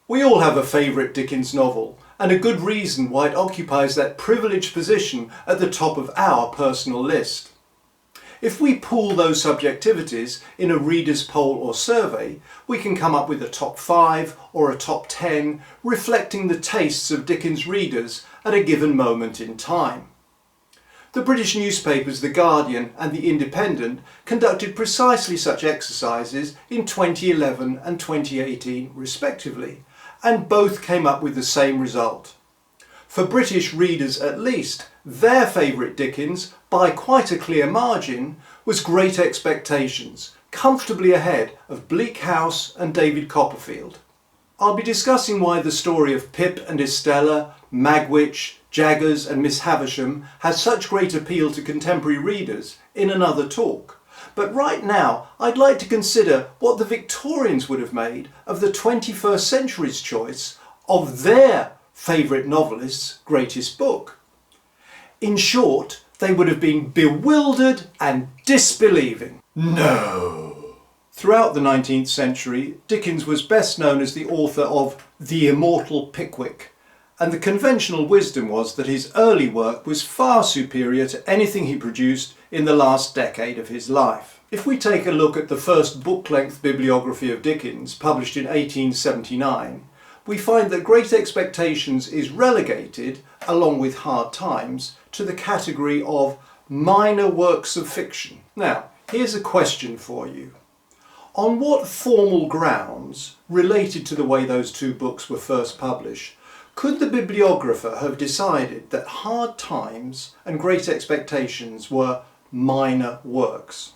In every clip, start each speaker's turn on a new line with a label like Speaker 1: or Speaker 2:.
Speaker 1: We all have a favourite Dickens novel, and a good reason why it occupies that privileged position at the top of our personal list. If we pool those subjectivities in a reader's poll or survey, we can come up with a top 5 or a top 10 reflecting the tastes of Dickens readers at a given moment in time. The British newspapers The Guardian and The Independent conducted precisely such exercises in 2011 and 2018 respectively, and both came up with the same result. For British readers at least, their favourite Dickens, by quite a clear margin, was Great Expectations, comfortably ahead of Bleak House and David Copperfield. I'll be discussing why the story of Pip and Estella, Magwitch, Jaggers and Miss Havisham has such great appeal to contemporary readers in another talk. But right now I'd like to consider what the Victorians would have made of the 21st century's choice of their favourite novelist's greatest book. In short, they would have been bewildered and disbelieving. No! Throughout the 19th century, Dickens was best known as the author of The Immortal Pickwick, and the conventional wisdom was that his early work was far superior to anything he produced in the last decade of his life. If we take a look at the first book-length bibliography of Dickens, published in 1879, we find that Great Expectations is relegated, along with Hard Times, to the category of minor works of fiction. Now, here's a question for you. On what formal grounds, related to the way those two books were first published, could the bibliographer have decided that Hard Times and Great Expectations were minor works?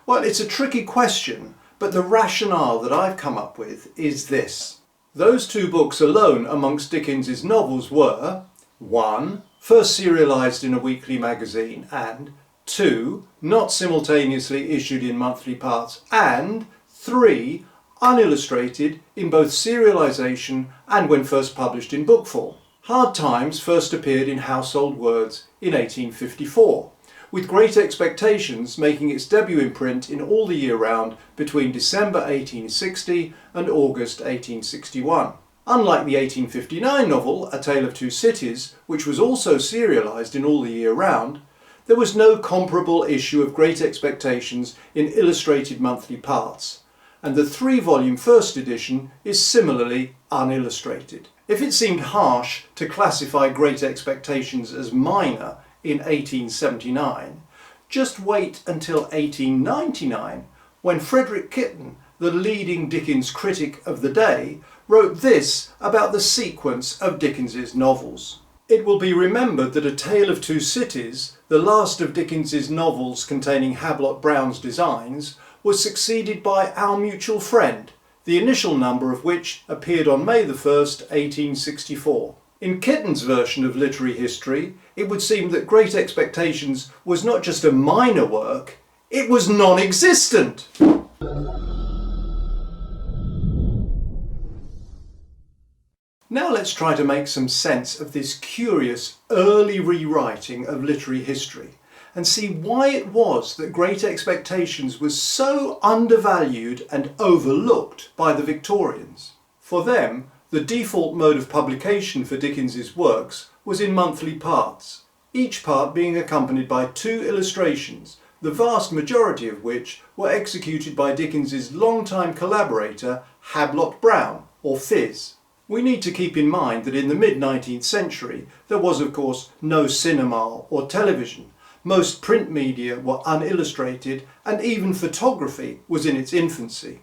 Speaker 1: Well, it's a tricky question, but the rationale that I've come up with is this. Those two books alone amongst Dickens's novels were 1. First serialised in a weekly magazine, and 2. Not simultaneously issued in monthly parts, and 3. Unillustrated in both serialisation and when first published in book form. Hard Times first appeared in Household Words in 1854, with Great Expectations making its debut in print in All the Year Round between December 1860 and August 1861. Unlike the 1859 novel A Tale of Two Cities, which was also serialised in All the Year Round, there was no comparable issue of Great Expectations in illustrated monthly parts, and the 3-volume first edition is similarly unillustrated. If it seemed harsh to classify Great Expectations as minor in 1879, just wait until 1899, when Frederick Kitten, the leading Dickens critic of the day, wrote this about the sequence of Dickens's novels. It will be remembered that A Tale of Two Cities, the last of Dickens's novels containing Hablot Browne's designs, was succeeded by Our Mutual Friend, the initial number of which appeared on May 1st, 1864. In Kitten's version of literary history, it would seem that Great Expectations was not just a minor work, it was non-existent. Now let's try to make some sense of this curious early rewriting of literary history and see why it was that Great Expectations was so undervalued and overlooked by the Victorians. For them, the default mode of publication for Dickens's works was in monthly parts, each part being accompanied by 2 illustrations, the vast majority of which were executed by Dickens's longtime collaborator Hablot Browne, or Phiz. We need to keep in mind that in the mid-19th century there was of course no cinema or television. Most print media were unillustrated and even photography was in its infancy.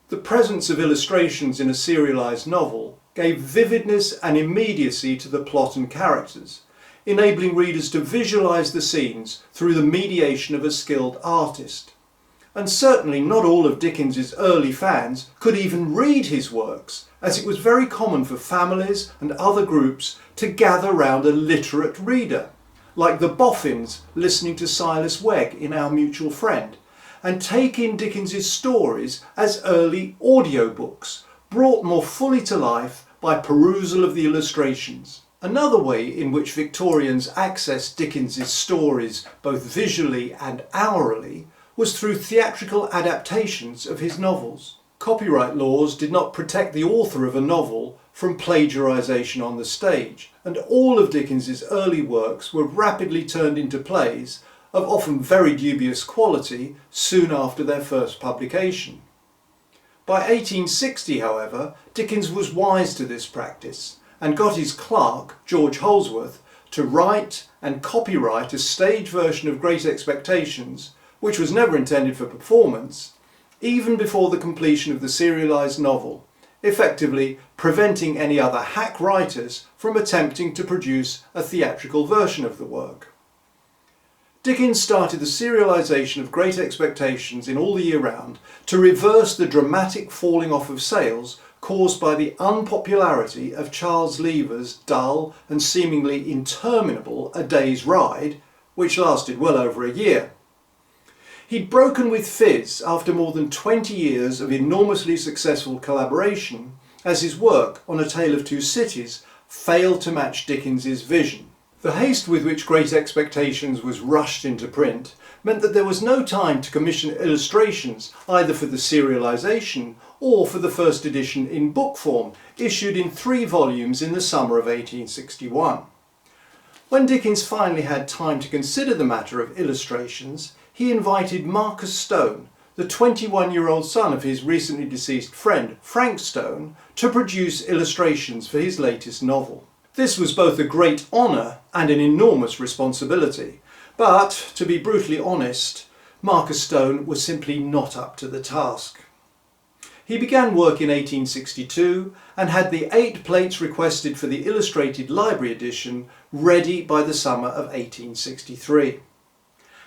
Speaker 1: The presence of illustrations in a serialised novel gave vividness and immediacy to the plot and characters, enabling readers to visualise the scenes through the mediation of a skilled artist. And certainly not all of Dickens's early fans could even read his works, as it was very common for families and other groups to gather round a literate reader, like the Boffins listening to Silas Wegg in Our Mutual Friend, and take in Dickens's stories as early audiobooks, brought more fully to life by perusal of the illustrations. Another way in which Victorians accessed Dickens's stories both visually and aurally was through theatrical adaptations of his novels. Copyright laws did not protect the author of a novel from plagiarisation on the stage, and all of Dickens's early works were rapidly turned into plays of often very dubious quality soon after their first publication. By 1860, however, Dickens was wise to this practice and got his clerk, George Holsworth, to write and copyright a stage version of Great Expectations, which was never intended for performance, even before the completion of the serialised novel, effectively preventing any other hack writers from attempting to produce a theatrical version of the work. Dickens started the serialisation of Great Expectations in All the Year Round to reverse the dramatic falling off of sales caused by the unpopularity of Charles Lever's dull and seemingly interminable A Day's Ride, which lasted well over a year. He'd broken with Fizz after more than 20 years of enormously successful collaboration, as his work on A Tale of Two Cities failed to match Dickens's vision. The haste with which Great Expectations was rushed into print meant that there was no time to commission illustrations either for the serialisation or for the first edition in book form, issued in 3 volumes in the summer of 1861. When Dickens finally had time to consider the matter of illustrations, he invited Marcus Stone, the 21-year-old son of his recently deceased friend Frank Stone, to produce illustrations for his latest novel. This was both a great honour and an enormous responsibility, but, to be brutally honest, Marcus Stone was simply not up to the task. He began work in 1862 and had the 8 plates requested for the Illustrated Library edition ready by the summer of 1863.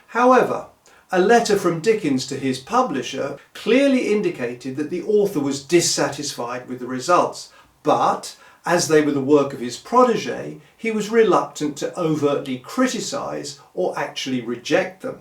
Speaker 1: However, a letter from Dickens to his publisher clearly indicated that the author was dissatisfied with the results, but as they were the work of his protégé, he was reluctant to overtly criticise or actually reject them.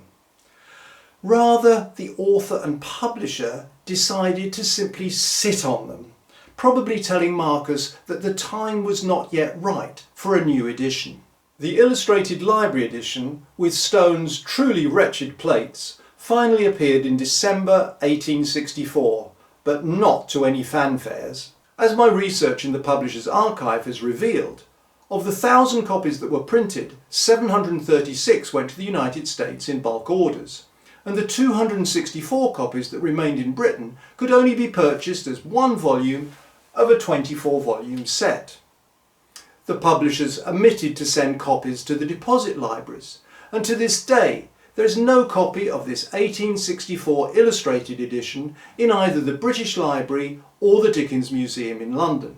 Speaker 1: Rather, the author and publisher decided to simply sit on them, probably telling Marcus that the time was not yet right for a new edition. The Illustrated Library edition, with Stone's truly wretched plates, finally appeared in December 1864, but not to any fanfares. As my research in the publisher's archive has revealed, of the 1,000 copies that were printed, 736 went to the United States in bulk orders, and the 264 copies that remained in Britain could only be purchased as one volume of a 24-volume set. The publishers omitted to send copies to the deposit libraries, and to this day there is no copy of this 1864 illustrated edition in either the British Library or the Dickens Museum in London.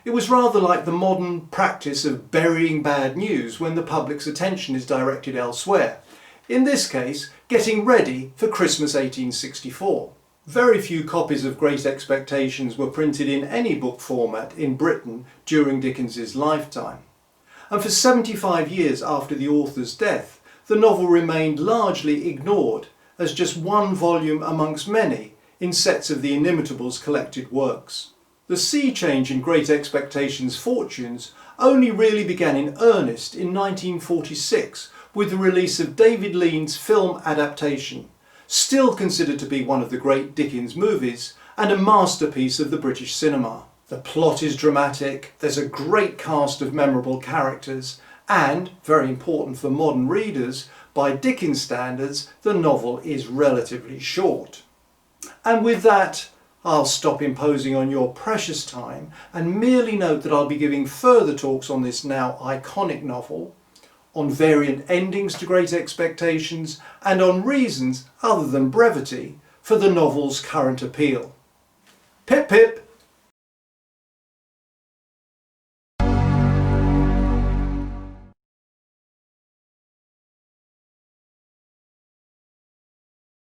Speaker 1: It was rather like the modern practice of burying bad news when the public's attention is directed elsewhere, in this case getting ready for Christmas 1864. Very few copies of Great Expectations were printed in any book format in Britain during Dickens's lifetime, and for 75 years after the author's death, the novel remained largely ignored as just one volume amongst many in sets of the Inimitables collected works. The sea change in Great Expectations' fortunes only really began in earnest in 1946 with the release of David Lean's film adaptation, still considered to be one of the great Dickens movies and a masterpiece of the British cinema. The plot is dramatic, there's a great cast of memorable characters, and, very important for modern readers, by Dickens standards, the novel is relatively short. And with that, I'll stop imposing on your precious time and merely note that I'll be giving further talks on this now iconic novel, on variant endings to Great Expectations, and on reasons, other than brevity, for the novel's current appeal. Pip pip!